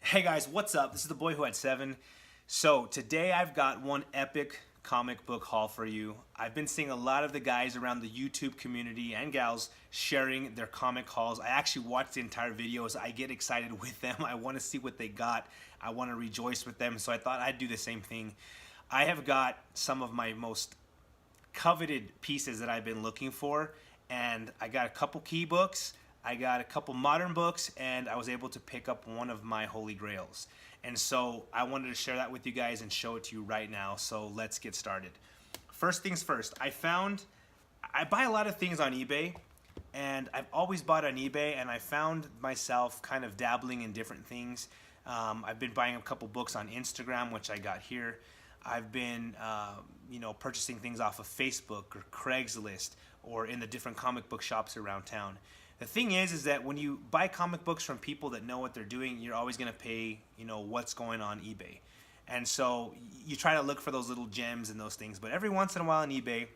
Hey guys, what's up? This is the boy who had 7. So today I've got one epic comic book haul for you. I've been seeing a lot of the guys around the YouTube community and gals sharing their comic hauls. I actually watch the entire videos. I get excited with them. I want to see what they got. I want to rejoice with them. So I thought I'd do the same thing. I have got some of my most coveted pieces that I've been looking for, and I got a couple key books, I got a couple modern books, and I was able to pick up one of my holy grails. And so I wanted to share that with you guys and show it to you right now. So let's get started. First things first, I buy a lot of things on eBay, and I've always bought on eBay, and I found myself kind of dabbling in different things. I've been buying a couple books on Instagram, which I got here. I've been purchasing things off of Facebook or Craigslist or in the different comic book shops around town. The thing is that when you buy comic books from people that know what they're doing, you're always going to pay, what's going on eBay. And so you try to look for those little gems and those things. But every once in a while on eBay,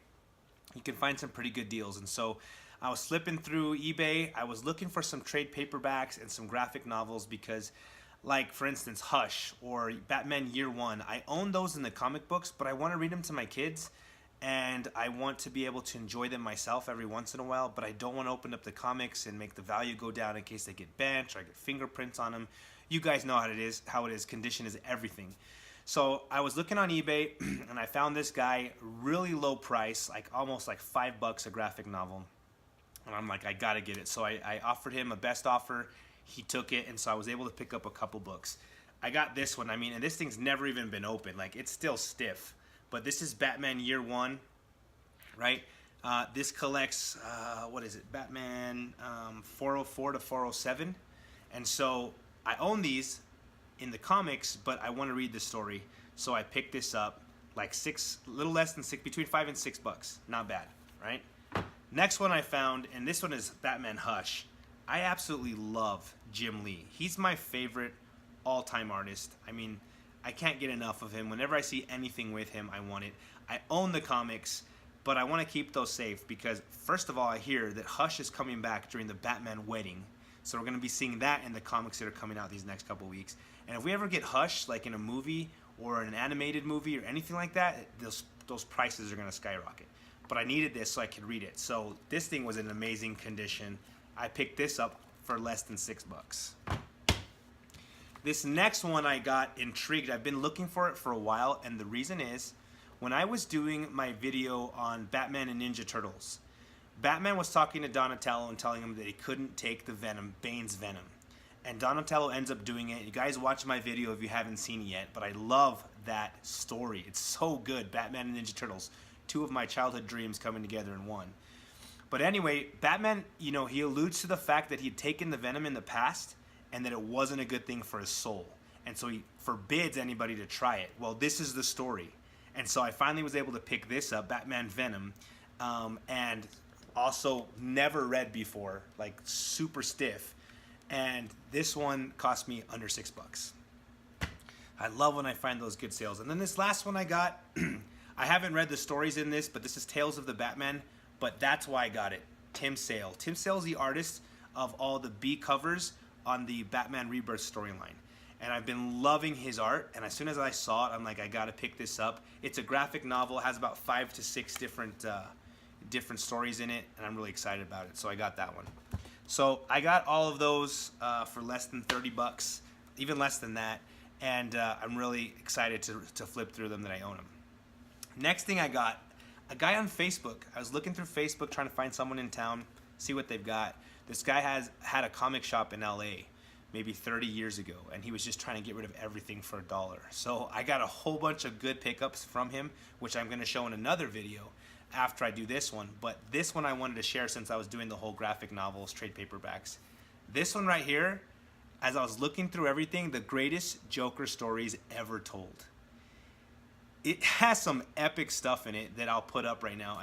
you can find some pretty good deals. And so I was flipping through eBay. I was looking for some trade paperbacks and some graphic novels because, like, for instance, Hush or Batman Year One, I own those in the comic books, but I want to read them to my kids. And I want to be able to enjoy them myself every once in a while, but I don't want to open up the comics and make the value go down in case they get bent or I get fingerprints on them. You guys know how it is. Condition is everything. So I was looking on eBay and I found this guy, really low price, like almost like $5 a graphic novel. And I'm like, I gotta get it. So I offered him a best offer. He took it, and so I was able to pick up a couple books. I got this one, and this thing's never even been opened. Like, it's still stiff. But this is Batman Year One, right? This collects, Batman 404 to 407. And so I own these in the comics, but I want to read the story. So I picked this up, like a little less than between $5 and $6. Not bad, right? Next one I found, and this one is Batman Hush. I absolutely love Jim Lee. He's my favorite all-time artist. I can't get enough of him. Whenever I see anything with him, I want it. I own the comics, but I want to keep those safe because, first of all, I hear that Hush is coming back during the Batman wedding. So we're going to be seeing that in the comics that are coming out these next couple weeks. And if we ever get Hush, like in a movie or an animated movie or anything like that, those prices are going to skyrocket. But I needed this so I could read it. So this thing was in amazing condition. I picked this up for less than $6. This next one I got intrigued. I've been looking for it for a while, and the reason is when I was doing my video on Batman and Ninja Turtles, Batman was talking to Donatello and telling him that he couldn't take the venom, Bane's venom. And Donatello ends up doing it. You guys watch my video if you haven't seen it yet, but I love that story. It's so good. Batman and Ninja Turtles, two of my childhood dreams coming together in one. But anyway, Batman, he alludes to the fact that he'd taken the venom in the past and that it wasn't a good thing for his soul. And so he forbids anybody to try it. Well, this is the story. And so I finally was able to pick this up, Batman Venom, and also never read before, like super stiff. And this one cost me under $6. I love when I find those good sales. And then this last one I got, I haven't read the stories in this, but this is Tales of the Batman, but that's why I got it. Tim Sale. Tim Sale's the artist of all the B covers on the Batman Rebirth storyline. And I've been loving his art, and as soon as I saw it, I'm like, I gotta pick this up. It's a graphic novel, it has about 5 to 6 different stories in it, and I'm really excited about it, so I got that one. So I got all of those for less than $30, even less than that, and I'm really excited to flip through them that I own them. Next thing I got, a guy on Facebook. I was looking through Facebook trying to find someone in town, see what they've got. This guy had a comic shop in LA maybe 30 years ago, and he was just trying to get rid of everything for $1. So I got a whole bunch of good pickups from him, which I'm going to show in another video after I do this one. But this one I wanted to share since I was doing the whole graphic novels, trade paperbacks. This one right here, as I was looking through everything, the greatest Joker stories ever told. It has some epic stuff in it that I'll put up right now.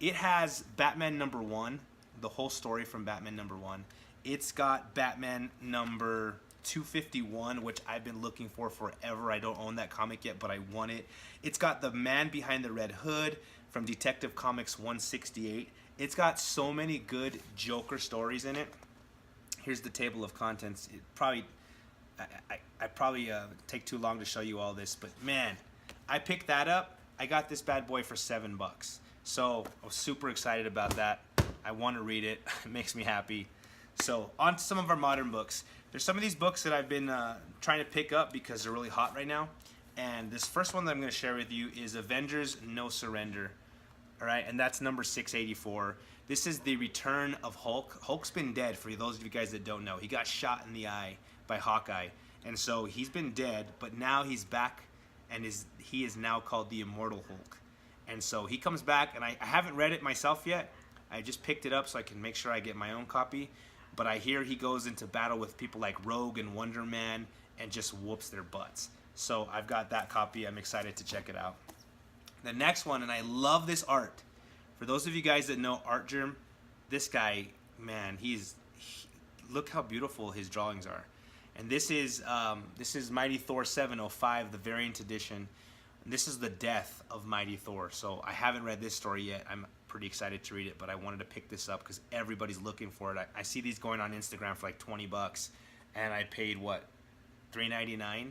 It has Batman #1, the whole story from Batman #1. It's got Batman number 251, which I've been looking for forever. I don't own that comic yet, but I want it. It's got the Man Behind the Red Hood from Detective Comics 168. It's got so many good Joker stories in it. Here's the table of contents. I probably take too long to show you all this, but man, I picked that up. I got this bad boy for $7. So I was super excited about that. I want to read it. It makes me happy. So on to some of our modern books. There's some of these books that I've been trying to pick up because they're really hot right now. And this first one that I'm going to share with you is Avengers No Surrender. All right, and that's number 684. This is the return of Hulk. Hulk's been dead, for those of you guys that don't know. He got shot in the eye by Hawkeye. And so he's been dead, but now he's back, and he is now called the Immortal Hulk. And so he comes back, and I haven't read it myself yet. I just picked it up so I can make sure I get my own copy. But I hear he goes into battle with people like Rogue and Wonder Man and just whoops their butts. So I've got that copy. I'm excited to check it out. The next one, and I love this art. For those of you guys that know Art Germ, this guy, man, look how beautiful his drawings are. And this is Mighty Thor 705, the variant edition. And this is the death of Mighty Thor. So I haven't read this story yet. I'm pretty excited to read it, but I wanted to pick this up because everybody's looking for it. I see these going on Instagram for like $20, and I paid what, $3.99?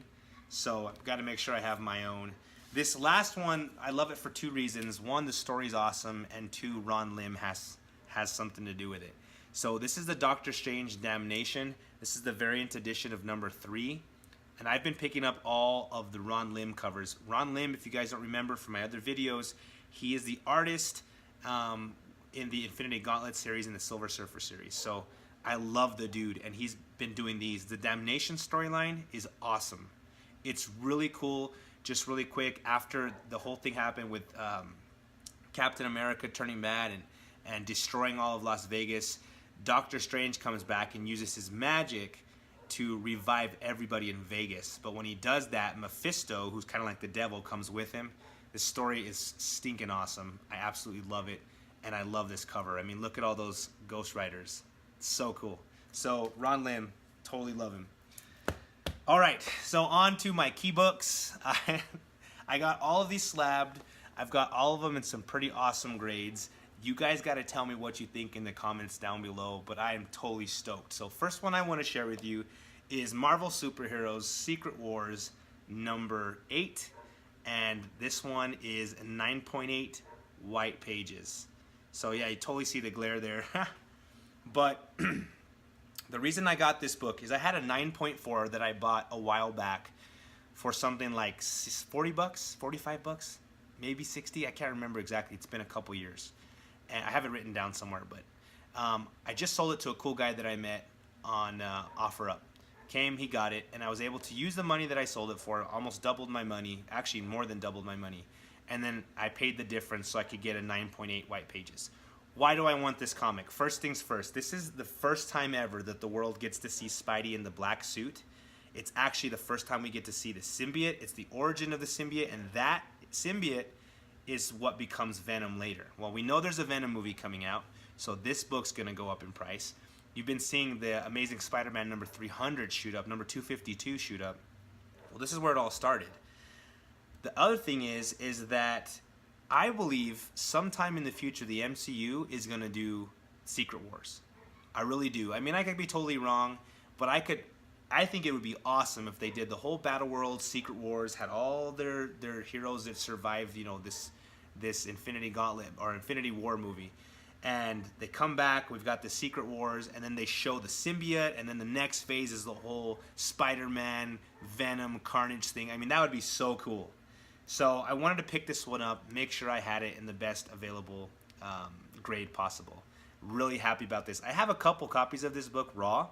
So I've got to make sure I have my own. This last one, I love it for two reasons. One, the story's awesome, and two, Ron Lim has something to do with it. So this is the Doctor Strange Damnation. This is the variant edition of number 3. And I've been picking up all of the Ron Lim covers. Ron Lim, if you guys don't remember from my other videos, he is the artist in the Infinity Gauntlet series and the Silver Surfer series. So I love the dude, and he's been doing these. The Damnation storyline is awesome. It's really cool. Just really quick, after the whole thing happened with Captain America turning bad and destroying all of Las Vegas, Doctor Strange comes back and uses his magic to revive everybody in Vegas. But when he does that, Mephisto, who's kind of like the devil, comes with him. This story is stinking awesome. I absolutely love it, and I love this cover. I mean, look at all those Ghost Riders. It's so cool. So Ron Lim, totally love him. All right, so on to my key books. I got all of these slabbed. I've got all of them in some pretty awesome grades. You guys got to tell me what you think in the comments down below, but I am totally stoked. So first one I want to share with you is Marvel Superheroes Secret Wars number 8, and this one is 9.8 white pages. So yeah, you totally see the glare there. But the reason I got this book is I had a 9.4 that I bought a while back for something like $40, $45, maybe 60. I can't remember exactly. It's been a couple years. And I have it written down somewhere, but I just sold it to a cool guy that I met on OfferUp. Came, he got it, and I was able to use the money that I sold it for, almost doubled my money, actually more than doubled my money. And then I paid the difference so I could get a 9.8 white pages. Why do I want this comic? First things first, this is the first time ever that the world gets to see Spidey in the black suit. It's actually the first time we get to see the symbiote. It's the origin of the symbiote, and that symbiote is what becomes Venom later. Well, we know there's a Venom movie coming out, so this book's going to go up in price. You've been seeing the Amazing Spider-Man number 300 shoot up, number 252 shoot up. Well, this is where it all started. The other thing is that I believe sometime in the future the MCU is going to do Secret Wars. I really do. I mean, I could be totally wrong, but I think it would be awesome if they did the whole Battle World Secret Wars, had all their heroes that survived, you know, this Infinity Gauntlet or Infinity War movie. And they come back, we've got the Secret Wars, and then they show the symbiote, and then the next phase is the whole Spider-Man, Venom, Carnage thing. I mean, that would be so cool. So I wanted to pick this one up, make sure I had it in the best available grade possible. Really happy about this. I have a couple copies of this book raw.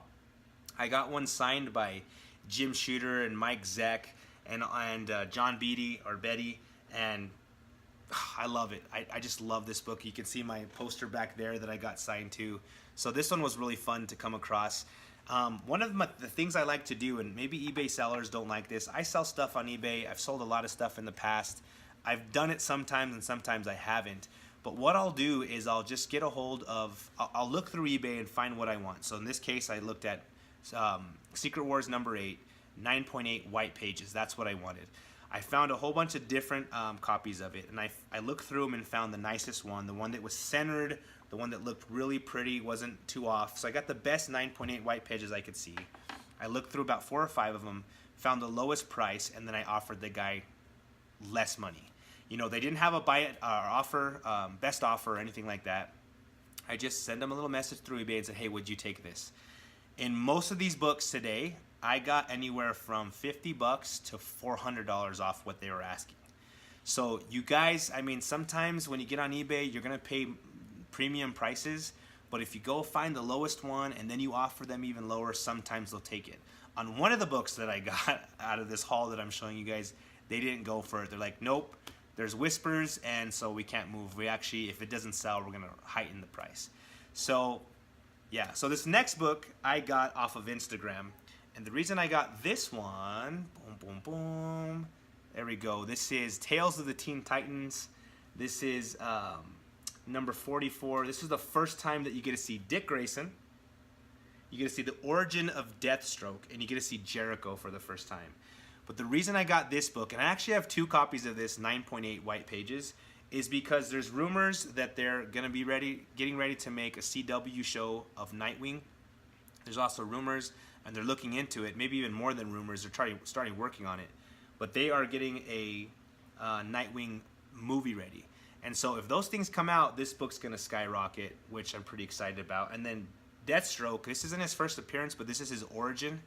I got one signed by Jim Shooter and Mike Zeck and John Beatty or Betty, and I love it. I just love this book. You can see my poster back there that I got signed to. So this one was really fun to come across. One of the things I like to do, and maybe eBay sellers don't like this, I sell stuff on eBay. I've sold a lot of stuff in the past. I've done it sometimes and sometimes I haven't. But what I'll do is I'll just get a hold of, I'll look through eBay and find what I want. So in this case, I looked at Secret Wars number 8, 9.8 white pages. That's what I wanted. I found a whole bunch of different copies of it, and I looked through them and found the nicest one, the one that was centered, the one that looked really pretty, wasn't too off. So I got the best 9.8 white pages I could see. I looked through about 4 or 5 of them, found the lowest price, and then I offered the guy less money. You know, they didn't have a buy it offer, best offer or anything like that. I just sent them a little message through eBay and said, hey, would you take this? In most of these books today, I got anywhere from $50 to $400 off what they were asking. So you guys, I mean, sometimes when you get on eBay, you're going to pay premium prices, but if you go find the lowest one and then you offer them even lower, sometimes they'll take it. On one of the books that I got out of this haul that I'm showing you guys, they didn't go for it. They're like, nope, there's whispers, and so we can't move. We actually, if it doesn't sell, we're going to heighten the price. So, yeah. So this next book I got off of Instagram, and the reason I got this one, boom, boom, boom, there we go. This is Tales of the Teen Titans. This is number 44. This is the first time that you get to see Dick Grayson. You get to see the origin of Deathstroke, and you get to see Jericho for the first time. But the reason I got this book, and I actually have 2 copies of this 9.8 white pages, is because there's rumors that they're going to be getting ready to make a CW show of Nightwing. There's also rumors, and they're looking into it, maybe even more than rumors. They're starting working on it. But they are getting a Nightwing movie ready. And so if those things come out, this book's going to skyrocket, which I'm pretty excited about. And then Deathstroke, this isn't his first appearance, but this is his origin.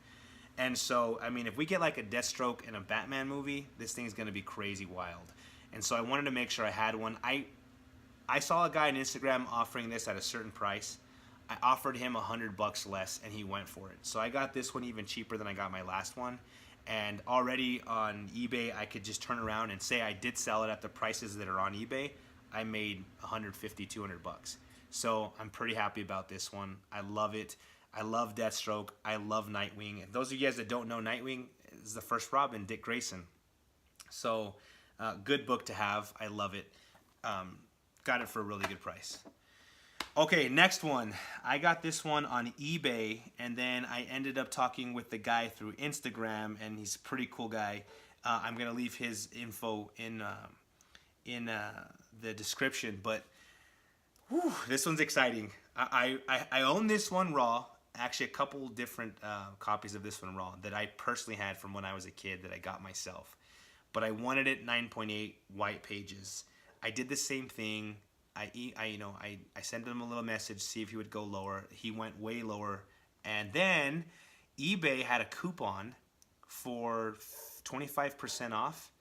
And so, I mean, if we get like a Deathstroke in a Batman movie, this thing's going to be crazy wild. And so I wanted to make sure I had one. I saw a guy on Instagram offering this at a certain price. I offered him $100 less, and he went for it. So I got this one even cheaper than I got my last one. And already on eBay, I could just turn around and say I did sell it at the prices that are on eBay. I made $150, $200. So I'm pretty happy about this one. I love it. I love Deathstroke. I love Nightwing. And those of you guys that don't know, Nightwing is the first Robin, Dick Grayson. So good book to have. I love it. Got it for a really good price. Okay, next one. I got this one on eBay, and then I ended up talking with the guy through Instagram, and he's a pretty cool guy. I'm going to leave his info in the description, but whew, this one's exciting. I own this one raw. Actually, a couple different copies of this one raw that I personally had from when I was a kid that I got myself. But I wanted it 9.8 white pages. I did the same thing. I sent him a little message, see if he would go lower. He went way lower. And then eBay had a coupon for 25% off.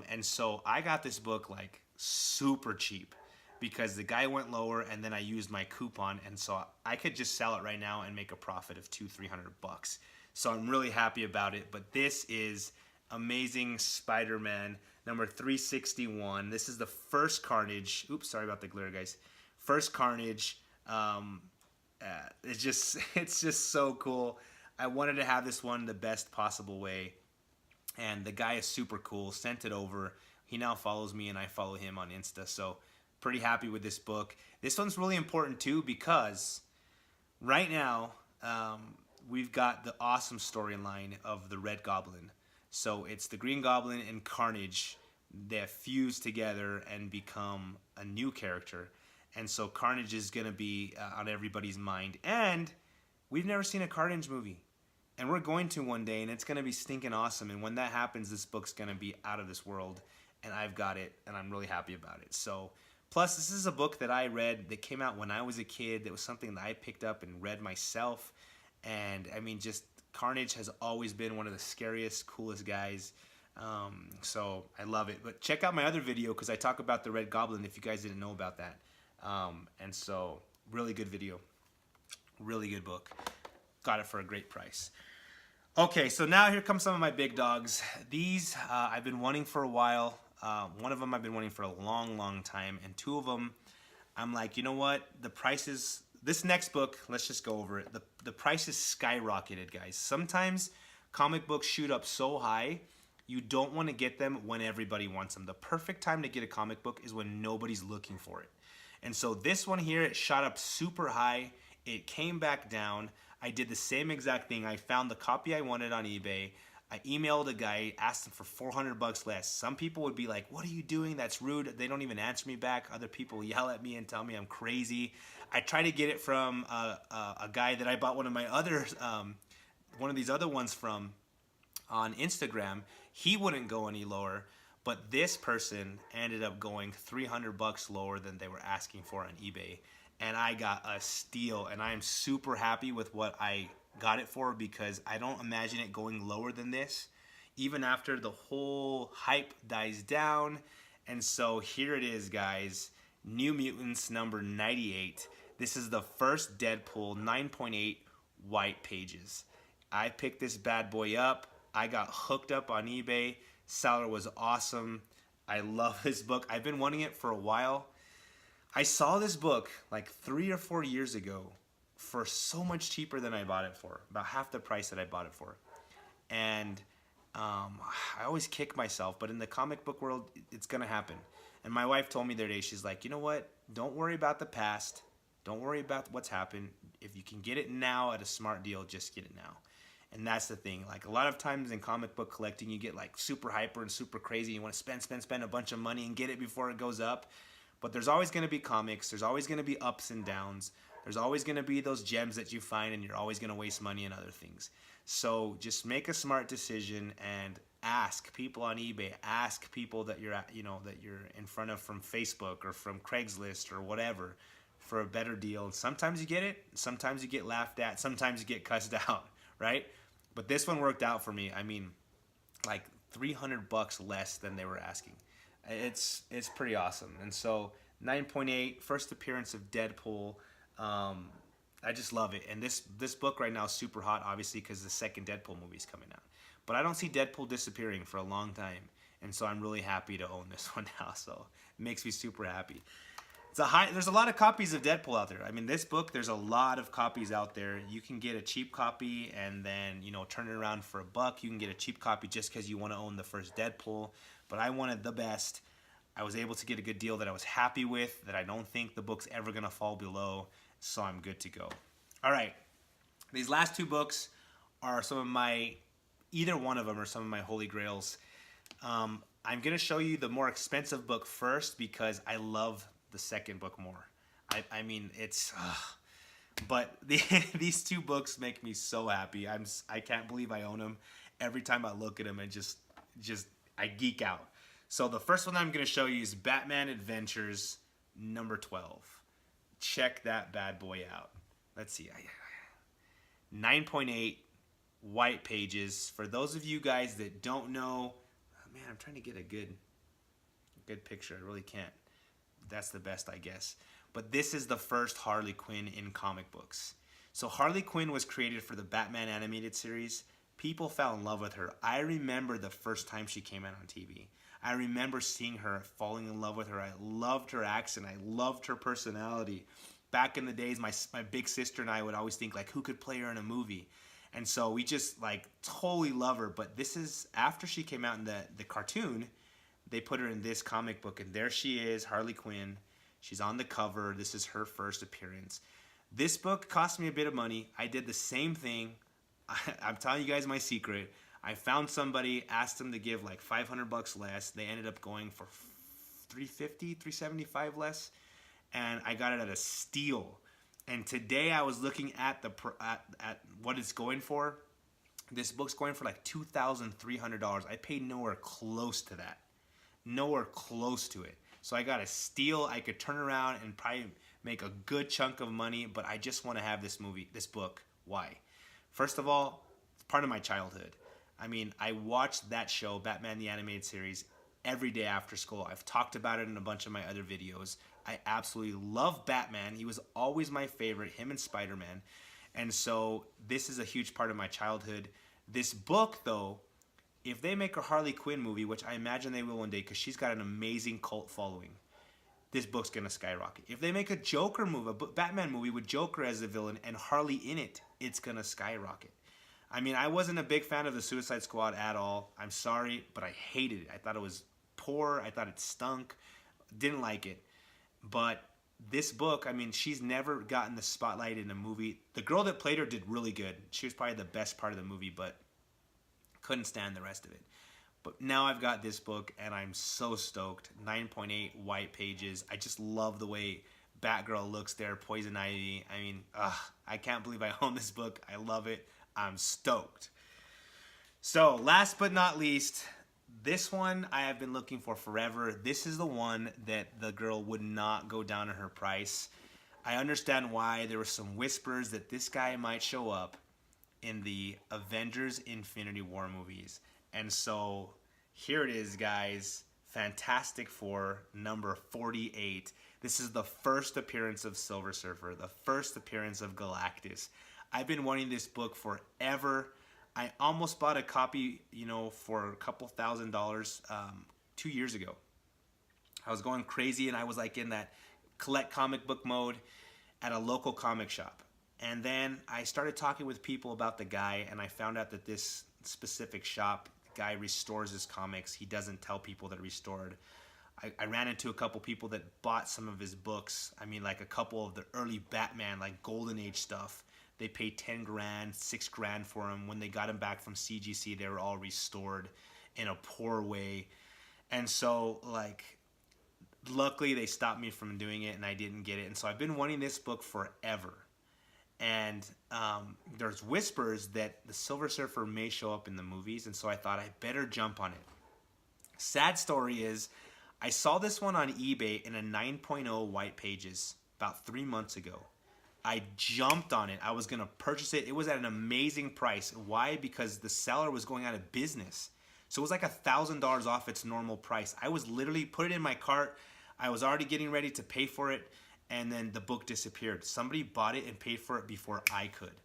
And so I got this book like super cheap because the guy went lower, and then I used my coupon, and so I could just sell it right now and make a profit of $200-300. So I'm really happy about it. But this is Amazing Spider-Man number 361. This is the first Carnage. Oops, sorry about the glare, guys. First Carnage. It's just so cool. I wanted to have this one the best possible way, and the guy is super cool. Sent it over. He now follows me, and I follow him on Insta. So pretty happy with this book. This one's really important too because right now we've got the awesome storyline of the Red Goblin. So it's the Green Goblin and Carnage that fuse together and become a new character. And so Carnage is going to be on everybody's mind. And we've never seen a Carnage movie. And we're going to one day, and it's going to be stinking awesome. And when that happens, this book's going to be out of this world. And I've got it, and I'm really happy about it. So, plus, this is a book that I read that came out when I was a kid. That was something that I picked up and read myself. And, I mean, just Carnage has always been one of the scariest, coolest guys. So I love it. But check out my other video because I talk about the Red Goblin if you guys didn't know about that. And so really good video. Really good book. Got it for a great price. Okay, so now here comes some of my big dogs. These I've been wanting for a while. One of them I've been wanting for a long, long time. And 2 of them, I'm like, you know what? The prices... This next book, let's just go over it. The price is skyrocketed, guys. Sometimes comic books shoot up so high, you don't want to get them when everybody wants them. The perfect time to get a comic book is when nobody's looking for it. And so this one here, it shot up super high. It came back down. I did the same exact thing. I found the copy I wanted on eBay. I emailed a guy, asked him for $400 less. Some people would be like, what are you doing? That's rude. They don't even answer me back. Other people yell at me and tell me I'm crazy. I tried to get it from a guy that I bought one of my other one of these other ones from on Instagram, he wouldn't go any lower, but this person ended up going $300 lower than they were asking for on eBay, and I got a steal, and I am super happy with what I got it for, because I don't imagine it going lower than this, even after the whole hype dies down. And so here it is, guys. New Mutants number 98. This is the first Deadpool 9.8 white pages. I picked this bad boy up. I got hooked up on eBay. Seller was awesome. I love this book. I've been wanting it for a while. I saw this book like 3 or 4 years ago for so much cheaper than I bought it for. About half the price that I bought it for. And I always kick myself, but in the comic book world, it's going to happen. And my wife told me the other day, she's like, you know what? Don't worry about the past. Don't worry about what's happened. If you can get it now at a smart deal, just get it now. And that's the thing. Like, a lot of times in comic book collecting, you get like super hyper and super crazy. You want to spend a bunch of money and get it before it goes up. But there's always going to be comics. There's always going to be ups and downs. There's always going to be those gems that you find, and you're always going to waste money on other things. So just make a smart decision and ask people on eBay, ask people that you're at, that you're in front of from Facebook or from Craigslist or whatever, for a better deal. Sometimes you get it, sometimes you get laughed at, sometimes you get cussed out, right? But this one worked out for me. I mean, like $300 less than they were asking. It's pretty awesome. And so 9.8, first appearance of Deadpool. I just love it. And this book right now is super hot, obviously, because the second Deadpool movie is coming out. But I don't see Deadpool disappearing for a long time. And so I'm really happy to own this one now. So it makes me super happy. There's a lot of copies of Deadpool out there. I mean, this book, there's a lot of copies out there. You can get a cheap copy and then, turn it around for $1. You can get a cheap copy just because you want to own the first Deadpool. But I wanted the best. I was able to get a good deal that I was happy with, that I don't think the book's ever going to fall below. So I'm good to go. All right. These last two books are either one of them are some of my holy grails. I'm going to show you the more expensive book first because I love the second book more. I mean, it's... but these two books make me so happy. I can't believe I own them. Every time I look at them, and just I geek out. So the first one I'm going to show you is Batman Adventures number 12. Check that bad boy out. Let's see. 9.8 white pages. For those of you guys that don't know, man, I'm trying to get a good picture. I really can't. That's the best, I guess. But this is the first Harley Quinn in comic books. So Harley Quinn was created for the Batman animated series. People fell in love with her. I remember the first time she came out on TV. I remember seeing her, falling in love with her. I loved her accent. I loved her personality. Back in the days, my big sister and I would always think, like, who could play her in a movie? And so we just, like, totally love her. But this is, after she came out in the cartoon, they put her in this comic book. And there she is, Harley Quinn. She's on the cover. This is her first appearance. This book cost me a bit of money. I did the same thing. I'm telling you guys my secret. I found somebody, asked them to give like $500 less. They ended up going for $350, $375 less, and I got it at a steal. And today I was looking at at what it's going for. This book's going for like $2,300. I paid nowhere close to that. Nowhere close to it. So I got a steal. I could turn around and probably make a good chunk of money, but I just want to have this book. Why? First of all, it's part of my childhood. I mean, I watched that show, Batman the Animated Series, every day after school. I've talked about it in a bunch of my other videos. I absolutely love Batman. He was always my favorite, him and Spider-Man. And so this is a huge part of my childhood. This book, though, if they make a Harley Quinn movie, which I imagine they will one day because she's got an amazing cult following, this book's going to skyrocket. If they make a Joker movie, a Batman movie with Joker as the villain and Harley in it, it's going to skyrocket. I mean, I wasn't a big fan of the Suicide Squad at all. I'm sorry, but I hated it. I thought it was poor. I thought it stunk. Didn't like it. But this book, I mean, she's never gotten the spotlight in a movie. The girl that played her did really good. She was probably the best part of the movie, but couldn't stand the rest of it. But now I've got this book, and I'm so stoked. 9.8 white pages. I just love the way Batgirl looks there, Poison Ivy. I mean, I can't believe I own this book. I love it. I'm stoked. So last but not least, this one I have been looking for forever. This is the one that the girl would not go down in her price. I understand why. There were some whispers that this guy might show up in the Avengers Infinity War movies. And so here it is, guys. Fantastic Four, number 48. This is the first appearance of Silver Surfer, the first appearance of Galactus. I've been wanting this book forever. I almost bought a copy, for a couple $1,000s 2 years ago. I was going crazy, and I was like in that collect comic book mode at a local comic shop. And then I started talking with people about the guy, and I found out that this specific shop, the guy restores his comics. He doesn't tell people that restored. I ran into a couple people that bought some of his books. I mean, like a couple of the early Batman, like Golden Age stuff. They paid 10 grand, 6 grand for them. When they got them back from CGC, they were all restored in a poor way. And so, luckily they stopped me from doing it, and I didn't get it. And so I've been wanting this book forever. And there's whispers that the Silver Surfer may show up in the movies, and so I thought I better jump on it. Sad story is, I saw this one on eBay in a 9.0 white pages about 3 months ago. I jumped on it. I was going to purchase it. It was at an amazing price. Why? Because the seller was going out of business. So it was like $1,000 off its normal price. I was literally put it in my cart. I was already getting ready to pay for it, and then the book disappeared. Somebody bought it and paid for it before I could.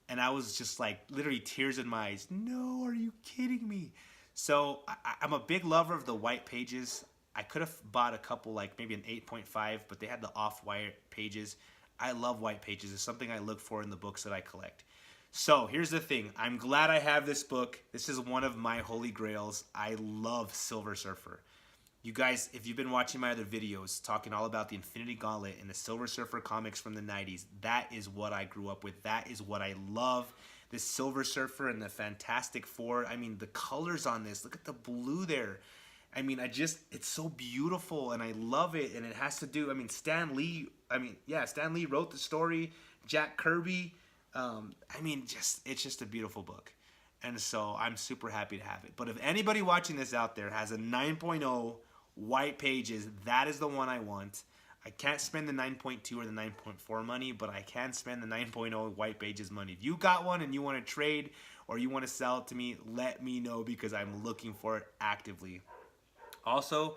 And I was just like literally tears in my eyes. No, are you kidding me? So I'm a big lover of the white pages. I could have bought a couple, like maybe an 8.5, but they had the off-white pages. I love white pages. It's something I look for in the books that I collect. So here's the thing. I'm glad I have this book. This is one of my holy grails. I love Silver Surfer. You guys, if you've been watching my other videos talking all about the Infinity Gauntlet and the Silver Surfer comics from the 90s, that is what I grew up with. That is what I love. This Silver Surfer and the Fantastic Four. I mean, the colors on this. Look at the blue there. I mean, it's so beautiful, and I love it, and it has to do, Stan Lee wrote the story, Jack Kirby, it's just a beautiful book, and so I'm super happy to have it. But if anybody watching this out there has a 9.0 white pages, that is the one I want. I can't spend the 9.2 or the 9.4 money, but I can spend the 9.0 white pages money. If you got one and you want to trade, or you want to sell it to me, let me know, because I'm looking for it actively. Also,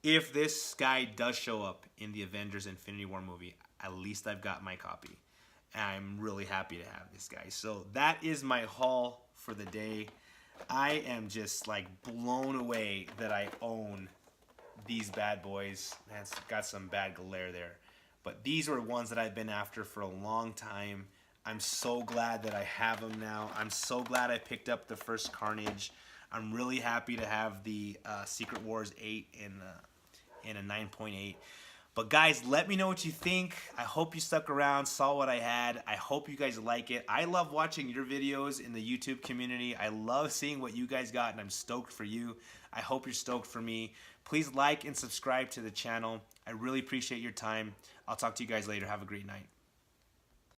if this guy does show up in the Avengers Infinity War movie, at least I've got my copy. And I'm really happy to have this guy. So that is my haul for the day. I am just blown away that I own these bad boys. Man, it's got some bad glare there. But these were ones that I've been after for a long time. I'm so glad that I have them now. I'm so glad I picked up the first Carnage. I'm really happy to have the Secret Wars 8 in a 9.8. But guys, let me know what you think. I hope you stuck around, saw what I had. I hope you guys like it. I love watching your videos in the YouTube community. I love seeing what you guys got, and I'm stoked for you. I hope you're stoked for me. Please like and subscribe to the channel. I really appreciate your time. I'll talk to you guys later. Have a great night.